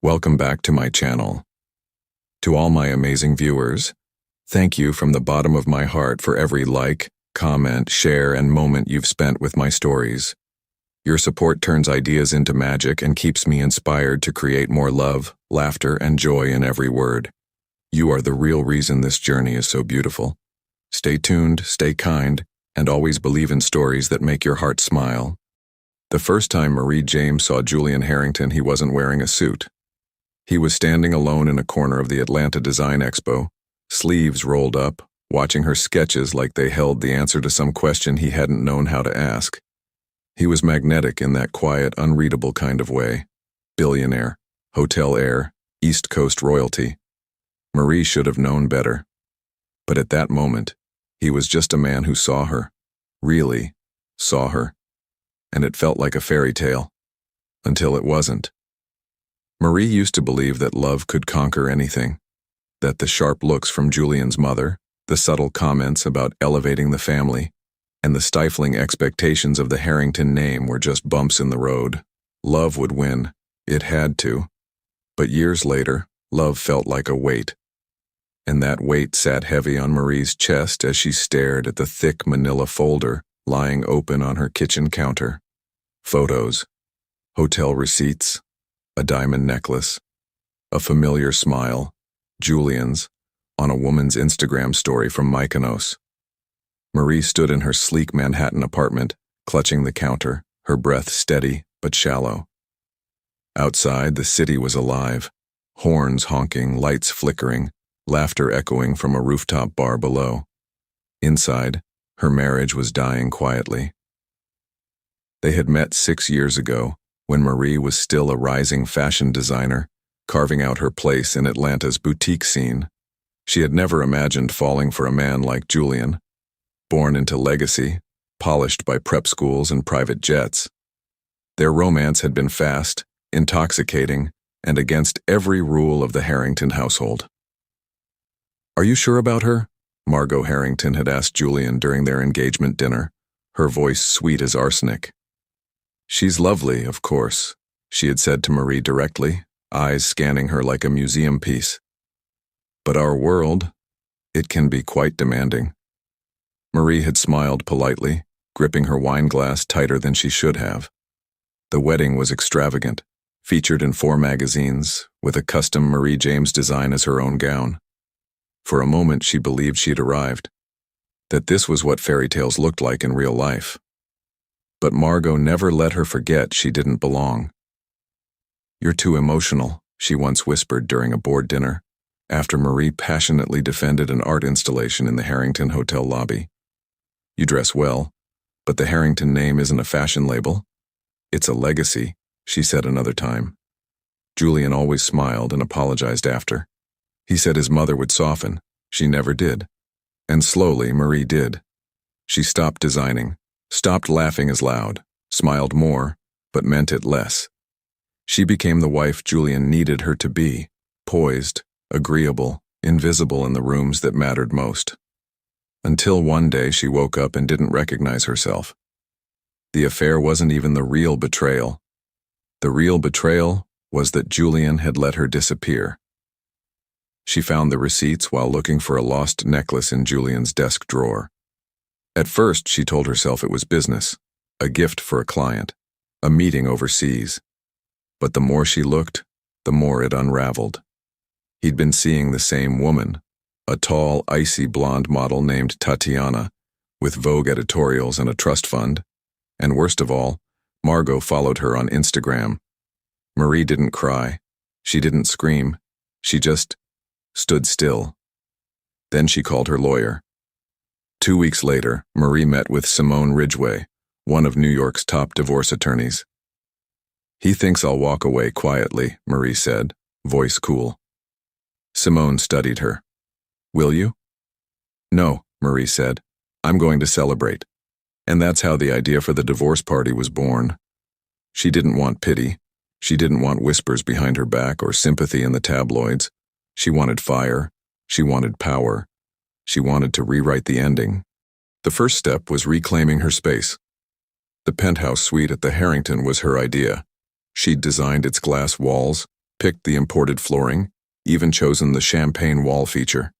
Welcome back to my channel. To all my amazing viewers, thank you from the bottom of my heart for every like, comment, share, and moment you've spent with my stories. Your support turns ideas into magic and keeps me inspired to create more love, laughter, and joy in every word. You are the real reason this journey is so beautiful. Stay tuned, stay kind, and always believe in stories that make your heart smile. The first time Marie James saw Julian Harrington, he wasn't wearing a suit. He was standing alone in a corner of the Atlanta Design Expo, sleeves rolled up, watching her sketches like they held the answer to some question he hadn't known how to ask. He was magnetic in that quiet, unreadable kind of way. Billionaire, hotel heir, East Coast royalty. Marie should have known better. But at that moment, he was just a man who saw her. Really saw her. And it felt like a fairy tale. Until it wasn't. Marie used to believe that love could conquer anything, that the sharp looks from Julian's mother, the subtle comments about elevating the family, and the stifling expectations of the Harrington name were just bumps in the road. Love would win. It had to. But years later, love felt like a weight. And that weight sat heavy on Marie's chest as she stared at the thick manila folder lying open on her kitchen counter. Photos, hotel receipts, a diamond necklace, a familiar smile, Julian's, on a woman's Instagram story from Mykonos. Marie stood in her sleek Manhattan apartment, clutching the counter, her breath steady but shallow. Outside, the city was alive, horns honking, lights flickering, laughter echoing from a rooftop bar below. Inside, her marriage was dying quietly. They had met 6 years ago, when Marie was still a rising fashion designer, carving out her place in Atlanta's boutique scene. She had never imagined falling for a man like Julian, born into legacy, polished by prep schools and private jets. Their romance had been fast, intoxicating, and against every rule of the Harrington household. "Are you sure about her?" Margot Harrington had asked Julian during their engagement dinner, her voice sweet as arsenic. "She's lovely, of course," she had said to Marie directly, eyes scanning her like a museum piece. "But our world, it can be quite demanding." Marie had smiled politely, gripping her wine glass tighter than she should have. The wedding was extravagant, featured in 4 magazines, with a custom Marie James design as her own gown. For a moment she believed she'd arrived, that this was what fairy tales looked like in real life. But Margot never let her forget she didn't belong. "You're too emotional," she once whispered during a board dinner, after Marie passionately defended an art installation in the Harrington Hotel lobby. "You dress well, but the Harrington name isn't a fashion label. It's a legacy," she said another time. Julian always smiled and apologized after. He said his mother would soften. She never did. And slowly, Marie did. She stopped designing, stopped laughing as loud, smiled more, but meant it less. She became the wife Julian needed her to be, poised, agreeable, invisible in the rooms that mattered most. Until one day she woke up and didn't recognize herself. The affair wasn't even the real betrayal. The real betrayal was that Julian had let her disappear. She found the receipts while looking for a lost necklace in Julian's desk drawer. At first, she told herself it was business, a gift for a client, a meeting overseas. But the more she looked, the more it unraveled. He'd been seeing the same woman, a tall, icy blonde model named Tatiana, with Vogue editorials and a trust fund. And worst of all, Margot followed her on Instagram. Marie didn't cry. She didn't scream. She just stood still. Then she called her lawyer. 2 weeks later, Marie met with Simone Ridgway, one of New York's top divorce attorneys. "He thinks I'll walk away quietly," Marie said, voice cool. Simone studied her. "Will you?" "No," Marie said. "I'm going to celebrate." And that's how the idea for the divorce party was born. She didn't want pity. She didn't want whispers behind her back or sympathy in the tabloids. She wanted fire. She wanted power. She wanted to rewrite the ending. The first step was reclaiming her space. The penthouse suite at the Harrington was her idea. She'd designed its glass walls, picked the imported flooring, even chosen the champagne wall feature.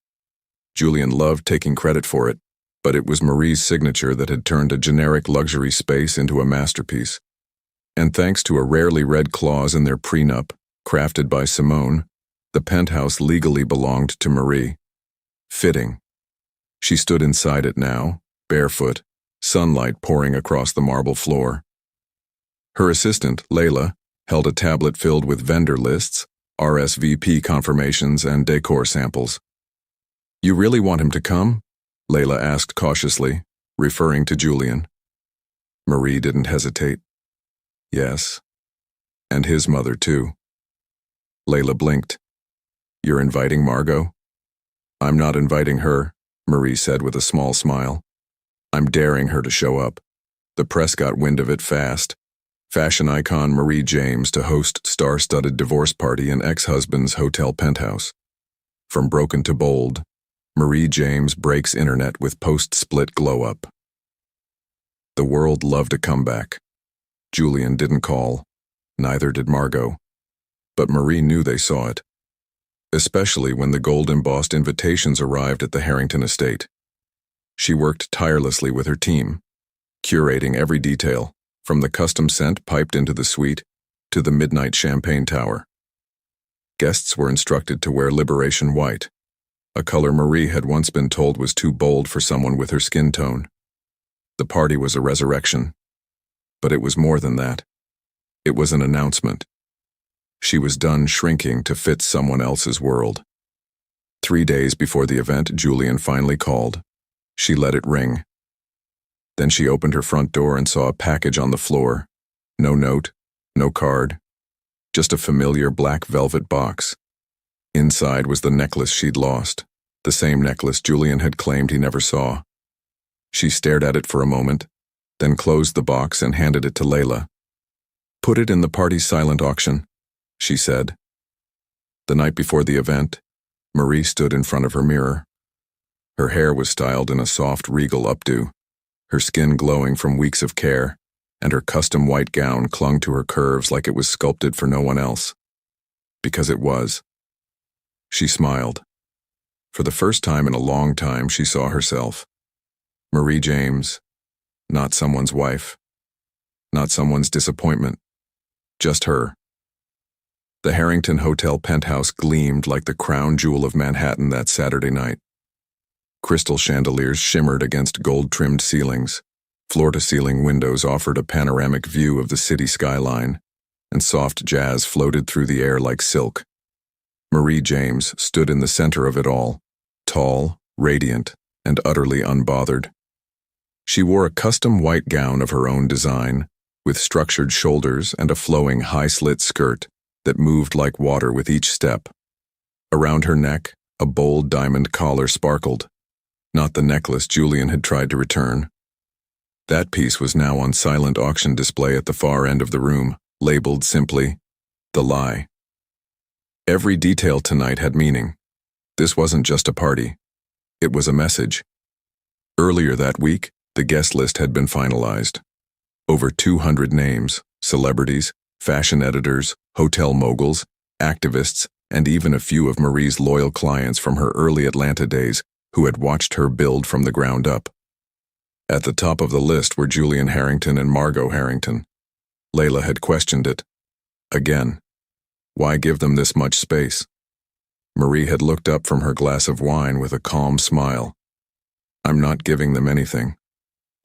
Julian loved taking credit for it, but it was Marie's signature that had turned a generic luxury space into a masterpiece. And thanks to a rarely read clause in their prenup, crafted by Simone, the penthouse legally belonged to Marie. Fitting. She stood inside it now, barefoot, sunlight pouring across the marble floor. Her assistant, Layla, held a tablet filled with vendor lists, RSVP confirmations, and decor samples. "You really want him to come?" Layla asked cautiously, referring to Julian. Marie didn't hesitate. "Yes. And his mother, too." Layla blinked. "You're inviting Margot?" "I'm not inviting her," Marie said with a small smile. "I'm daring her to show up." The press got wind of it fast. Fashion icon Marie James to host star-studded divorce party in ex-husband's hotel penthouse. From broken to bold, Marie James breaks internet with post-split glow-up. The world loved a comeback. Julian didn't call, neither did Margot. But Marie knew they saw it, especially when the gold-embossed invitations arrived at the Harrington estate. She worked tirelessly with her team, curating every detail, from the custom scent piped into the suite to the midnight champagne tower. Guests were instructed to wear Liberation White, a color Marie had once been told was too bold for someone with her skin tone. The party was a resurrection, but it was more than that. It was an announcement. She was done shrinking to fit someone else's world. 3 days before the event, Julian finally called. She let it ring. Then she opened her front door and saw a package on the floor. No note, no card, just a familiar black velvet box. Inside was the necklace she'd lost, the same necklace Julian had claimed he never saw. She stared at it for a moment, then closed the box and handed it to Layla. "Put it in the party's silent auction," she said. The night before the event, Marie stood in front of her mirror. Her hair was styled in a soft, regal updo, her skin glowing from weeks of care, and her custom white gown clung to her curves like it was sculpted for no one else. Because it was. She smiled. For the first time in a long time, she saw herself. Marie James, not someone's wife, not someone's disappointment, just her. The Harrington Hotel penthouse gleamed like the crown jewel of Manhattan that Saturday night. Crystal chandeliers shimmered against gold-trimmed ceilings. Floor-to-ceiling windows offered a panoramic view of the city skyline, and soft jazz floated through the air like silk. Marie James stood in the center of it all, tall, radiant, and utterly unbothered. She wore a custom white gown of her own design, with structured shoulders and a flowing high-slit skirt that moved like water with each step. Around her neck, a bold diamond collar sparkled, not the necklace Julian had tried to return. That piece was now on silent auction display at the far end of the room, labeled simply, "The Lie." Every detail tonight had meaning. This wasn't just a party. It was a message. Earlier that week, the guest list had been finalized. Over 200 names, celebrities, fashion editors, hotel moguls, activists, and even a few of Marie's loyal clients from her early Atlanta days who had watched her build from the ground up. At the top of the list were Julian Harrington and Margot Harrington. Layla had questioned it. Again, why give them this much space? Marie had looked up from her glass of wine with a calm smile. "I'm not giving them anything.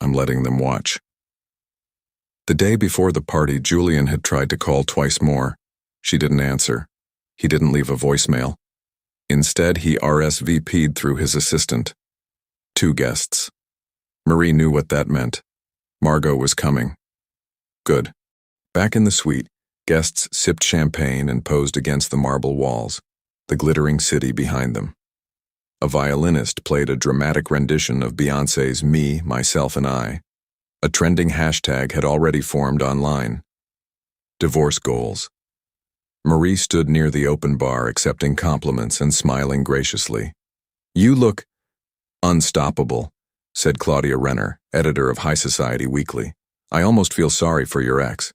I'm letting them watch." The day before the party, Julian had tried to call twice more. She didn't answer. He didn't leave a voicemail. Instead, he RSVP'd through his assistant. 2 guests. Marie knew what that meant. Margot was coming. Good. Back in the suite, guests sipped champagne and posed against the marble walls, the glittering city behind them. A violinist played a dramatic rendition of Beyoncé's Me, Myself, and I. A trending hashtag had already formed online. Divorce goals. Marie stood near the open bar accepting compliments and smiling graciously. "You look unstoppable," said Claudia Renner, editor of High Society Weekly. "I almost feel sorry for your ex."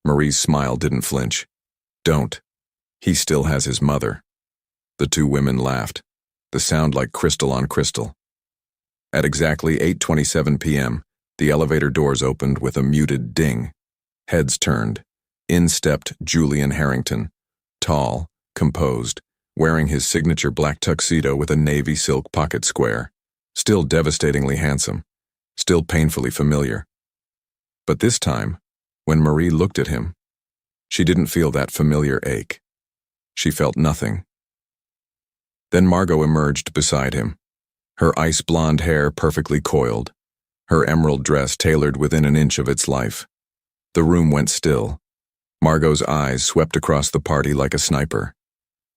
Marie's smile didn't flinch. "Don't. He still has his mother. The two women laughed, the sound like crystal on crystal. At exactly 8:27 p.m., the elevator doors opened with a muted ding. Heads turned. In stepped Julian Harrington, tall, composed, wearing his signature black tuxedo with a navy silk pocket square. Still devastatingly handsome, still painfully familiar. But this time, when Marie looked at him, she didn't feel that familiar ache. She felt nothing. Then Margot emerged beside him, her ice blonde hair perfectly coiled, her emerald dress tailored within an inch of its life. The room went still. Margot's eyes swept across the party like a sniper.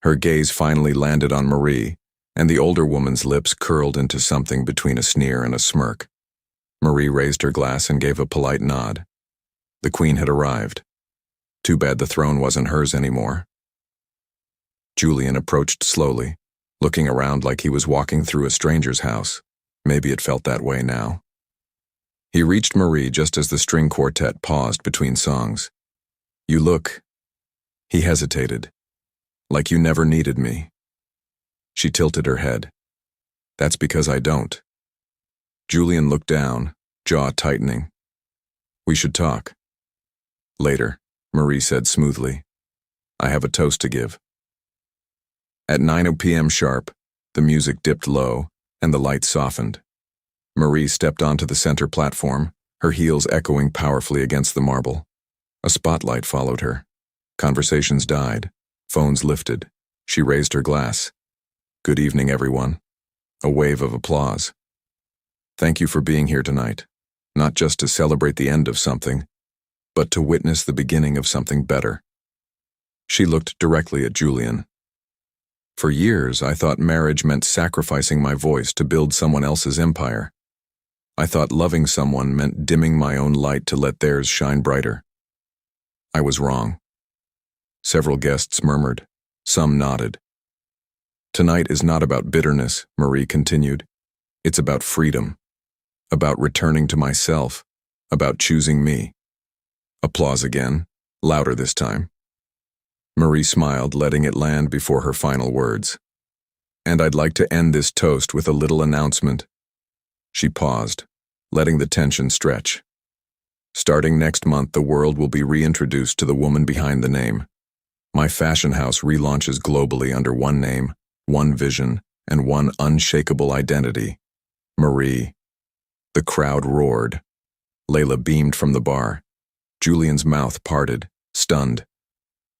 Her gaze finally landed on Marie, and the older woman's lips curled into something between a sneer and a smirk. Marie raised her glass and gave a polite nod. The queen had arrived. Too bad the throne wasn't hers anymore. Julian approached slowly, looking around like he was walking through a stranger's house. Maybe it felt that way now. He reached Marie just as the string quartet paused between songs. "You look..." He hesitated. "Like you never needed me." She tilted her head. "That's because I don't." Julian looked down, jaw tightening. "We should talk." "Later," Marie said smoothly. "I have a toast to give." At 9 p.m. sharp, the music dipped low and the light softened. Marie stepped onto the center platform, her heels echoing powerfully against the marble. A spotlight followed her. Conversations died. Phones lifted. She raised her glass. "Good evening, everyone." A wave of applause. "Thank you for being here tonight, not just to celebrate the end of something, but to witness the beginning of something better." She looked directly at Julian. "For years, I thought marriage meant sacrificing my voice to build someone else's empire. I thought loving someone meant dimming my own light to let theirs shine brighter. I was wrong." Several guests murmured. Some nodded. "Tonight is not about bitterness," Marie continued. "It's about freedom. About returning to myself. About choosing me." Applause again, louder this time. Marie smiled, letting it land before her final words. "And I'd like to end this toast with a little announcement." She paused, letting the tension stretch. "Starting next month, the world will be reintroduced to the woman behind the name. My fashion house relaunches globally under one name, one vision, and one unshakable identity. Marie." The crowd roared. Layla beamed from the bar. Julian's mouth parted, stunned.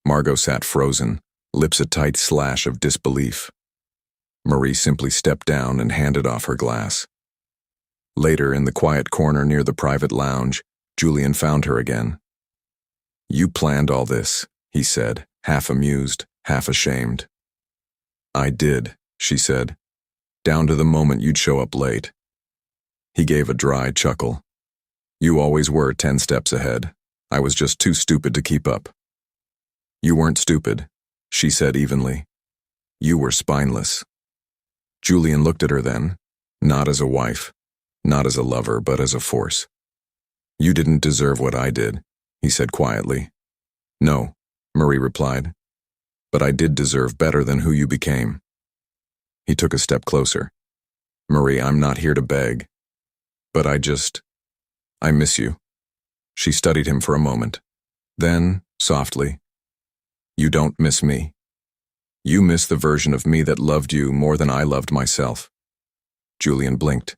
Margot sat frozen, lips a tight slash of disbelief. Marie simply stepped down and handed off her glass. Later, in the quiet corner near the private lounge, Julian found her again. "You planned all this," he said, half amused, half ashamed. "I did," she said, "down to the moment you'd show up late." He gave a dry chuckle. "You always were 10 steps ahead. I was just too stupid to keep up." "You weren't stupid," she said evenly. "You were spineless." Julian looked at her then, not as a wife, not as a lover, but as a force. "You didn't deserve what I did," he said quietly. "No," Marie replied, "but I did deserve better than who you became." He took a step closer. "Marie, I'm not here to beg, but I miss you." She studied him for a moment. Then, softly, "You don't miss me. You miss the version of me that loved you more than I loved myself." Julian blinked.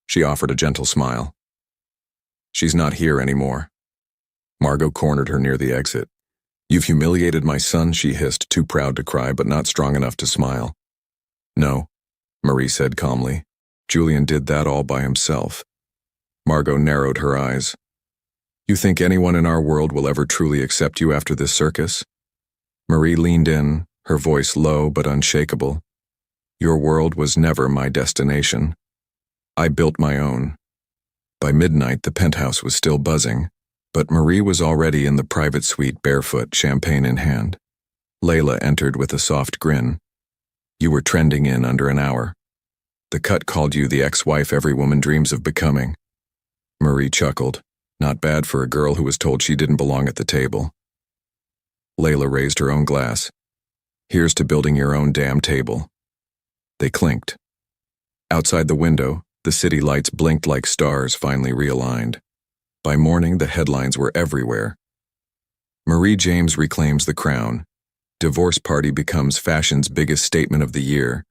She offered a gentle smile. "She's not here anymore." Margot cornered her near the exit. "You've humiliated my son," she hissed, too proud to cry but not strong enough to smile. "No," Marie said calmly. "Julian did that all by himself." Margot narrowed her eyes. "You think anyone in our world will ever truly accept you after this circus?" Marie leaned in, her voice low but unshakable. "Your world was never my destination. I built my own." By midnight, the penthouse was still buzzing, but Marie was already in the private suite barefoot, champagne in hand. Layla entered with a soft grin. "You were trending in under an hour. The cut called you the ex-wife every woman dreams of becoming." Marie chuckled. Not bad for a girl who was told she didn't belong at the table. Layla raised her own glass. Here's to building your own damn table." They clinked. Outside the window, the city lights blinked like stars finally realigned. By morning, the headlines were everywhere. Marie James reclaims the crown. Divorce party becomes fashion's biggest statement of the year.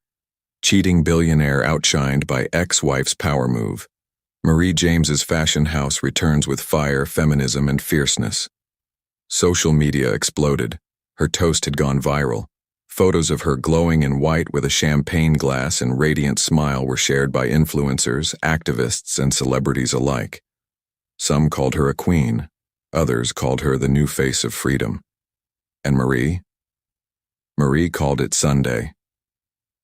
Cheating billionaire outshined by ex-wife's power move. Marie James's fashion house returns with fire, feminism, and fierceness. Social media exploded. Her toast had gone viral. Photos of her glowing in white with a champagne glass and radiant smile were shared by influencers, activists, and celebrities alike. Some called her a queen. Others called her the new face of freedom. And Marie? Marie called it Sunday.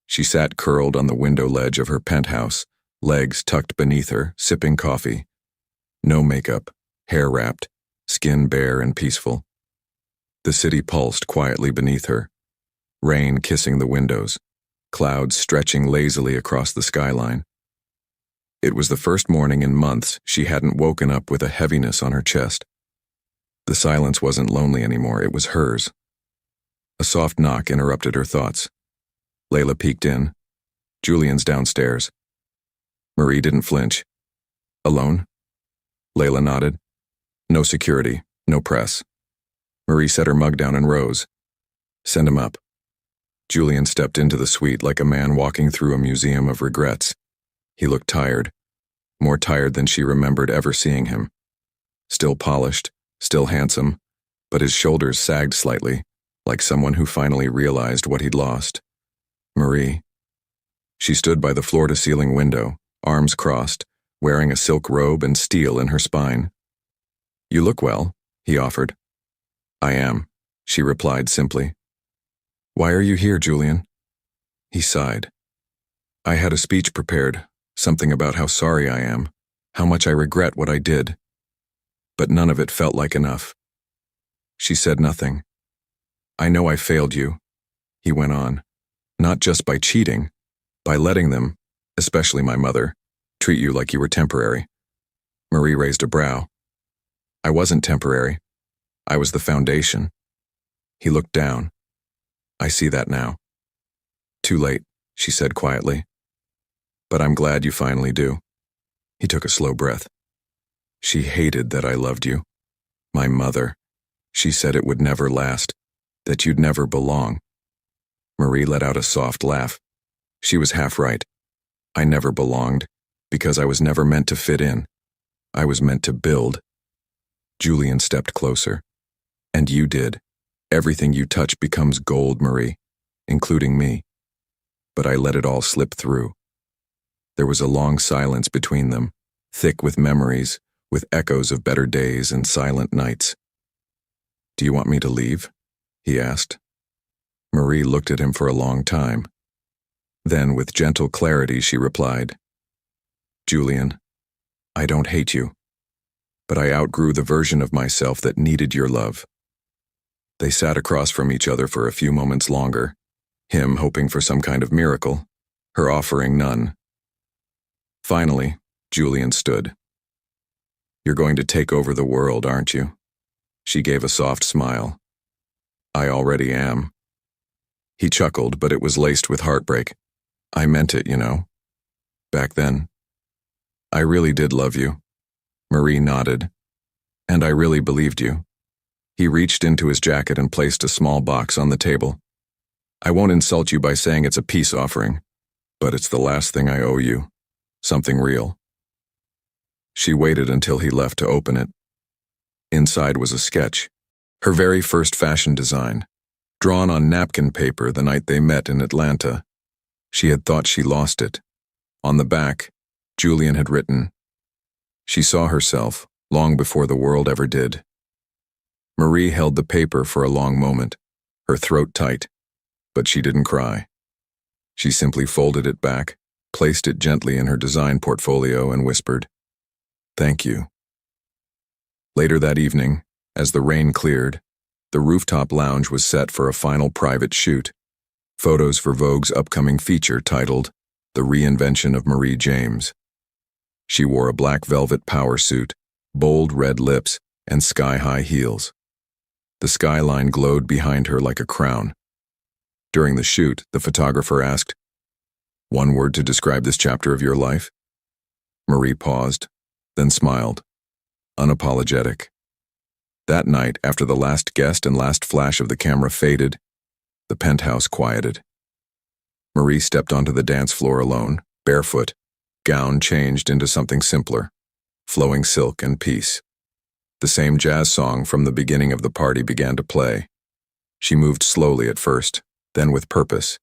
She sat curled on the window ledge of her penthouse, legs tucked beneath her, sipping coffee. No makeup, hair wrapped, skin bare and peaceful. The city pulsed quietly beneath her. Rain kissing the windows, clouds stretching lazily across the skyline. It was the first morning in months she hadn't woken up with a heaviness on her chest. The silence wasn't lonely anymore, it was hers. A soft knock interrupted her thoughts. Layla peeked in. "Julian's downstairs." Marie didn't flinch. "Alone?" Layla nodded. "No security, no press." Marie set her mug down and rose. "Send him up." Julian stepped into the suite like a man walking through a museum of regrets. He looked tired, more tired than she remembered ever seeing him. Still polished, still handsome, but his shoulders sagged slightly, like someone who finally realized what he'd lost. Marie. She stood by the floor-to-ceiling window, arms crossed, wearing a silk robe and steel in her spine. "You look well," he offered. "I am," she replied simply. "Why are you here, Julian?" He sighed. "I had a speech prepared, something about how sorry I am, how much I regret what I did. But none of it felt like enough." She said nothing. "I know I failed you," he went on, "not just by cheating, by letting them, especially my mother, treat you like you were temporary." Marie raised a brow. "I wasn't temporary. I was the foundation." He looked down. "I see that now." "Too late," she said quietly. "But I'm glad you finally do." He took a slow breath. "She hated that I loved you. My mother. She said it would never last, that you'd never belong." Marie let out a soft laugh. She was half right. I never belonged, because I was never meant to fit in. I was meant to build. Julian stepped closer. "And you did. Everything you touch becomes gold, Marie, including me." But I let it all slip through. There was a long silence between them, thick with memories, with echoes of better days and silent nights. "Do you want me to leave?" he asked. Marie looked at him for a long time. Then, with gentle clarity, she replied, "Julian, I don't hate you, but I outgrew the version of myself that needed your love." They sat across from each other for a few moments longer, him hoping for some kind of miracle, her offering none. Finally, Julian stood. "You're going to take over the world, aren't you?" She gave a soft smile. "I already am." He chuckled, but it was laced with heartbreak. "I meant it, you know. Back then. I really did love you." Marie nodded. "And I really believed you." He reached into his jacket and placed a small box on the table. "I won't insult you by saying it's a peace offering, but it's the last thing I owe you. Something real." She waited until he left to open it. Inside was a sketch, her very first fashion design, drawn on napkin paper the night they met in Atlanta. She had thought she lost it. On the back, Julian had written, "She saw herself long before the world ever did." Marie held the paper for a long moment, her throat tight, but she didn't cry. She simply folded it back, placed it gently in her design portfolio, and whispered, "Thank you." Later that evening, as the rain cleared, the rooftop lounge was set for a final private shoot. Photos for Vogue's upcoming feature titled The Reinvention of Marie James. She wore a black velvet power suit, bold red lips, and sky-high heels. The skyline glowed behind her like a crown. During the shoot, the photographer asked, "One word to describe this chapter of your life?" Marie paused, then smiled. Unapologetic. That night, after the last guest and last flash of the camera faded, the penthouse quieted. Marie stepped onto the dance floor alone, barefoot, gown changed into something simpler, flowing silk and peace. The same jazz song from the beginning of the party began to play. She moved slowly at first, then with purpose.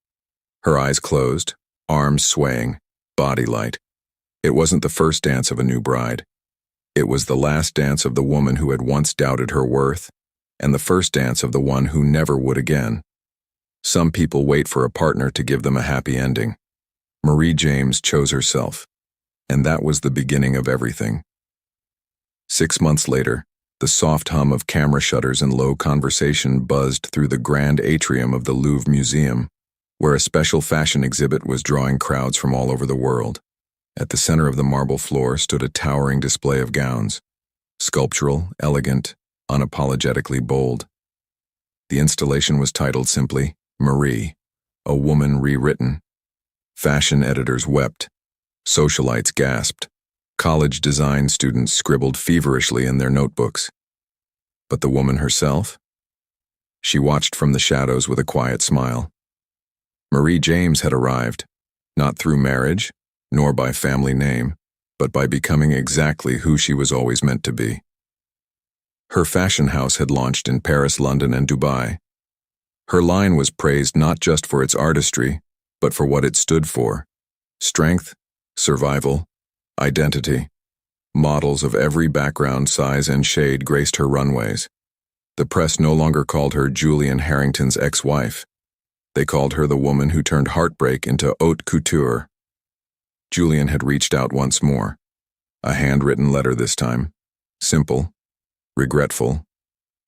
Her eyes closed, arms swaying, body light. It wasn't the first dance of a new bride. It was the last dance of the woman who had once doubted her worth, and the first dance of the one who never would again. Some people wait for a partner to give them a happy ending. Marie James chose herself, and that was the beginning of everything. 6 months later, the soft hum of camera shutters and low conversation buzzed through the grand atrium of the Louvre Museum, where a special fashion exhibit was drawing crowds from all over the world. At the center of the marble floor stood a towering display of gowns, sculptural, elegant, unapologetically bold. The installation was titled simply, Marie, a woman rewritten. Fashion editors wept. Socialites gasped. College design students scribbled feverishly in their notebooks. But the woman herself? She watched from the shadows with a quiet smile. Marie James had arrived, not through marriage, nor by family name, but by becoming exactly who she was always meant to be. Her fashion house had launched in Paris, London, and Dubai. Her line was praised not just for its artistry, but for what it stood for: strength, survival, identity. Models of every background, size, and shade graced her runways. The press no longer called her Julian Harrington's ex-wife. They called her the woman who turned heartbreak into haute couture. Julian had reached out once more. A handwritten letter this time. Simple, regretful,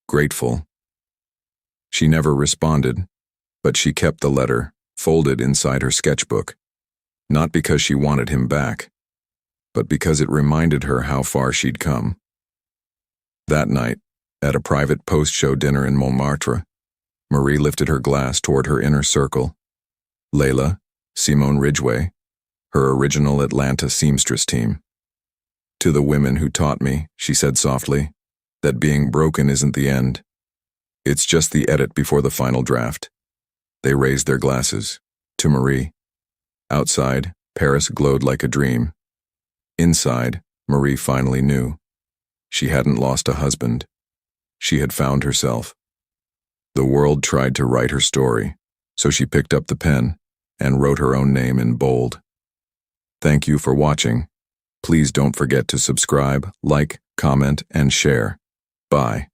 grateful. She never responded, but she kept the letter, folded inside her sketchbook. Not because she wanted him back, but because it reminded her how far she'd come. That night, at a private post-show dinner in Montmartre, Marie lifted her glass toward her inner circle. Layla, Simone Ridgway, her original Atlanta seamstress team. "To the women who taught me," she said softly, "that being broken isn't the end. It's just the edit before the final draft." They raised their glasses. To Marie. Outside, Paris glowed like a dream. Inside, Marie finally knew. She hadn't lost a husband. She had found herself. The world tried to write her story, so she picked up the pen and wrote her own name in bold. Thank you for watching. Please don't forget to subscribe, like, comment, and share. Bye.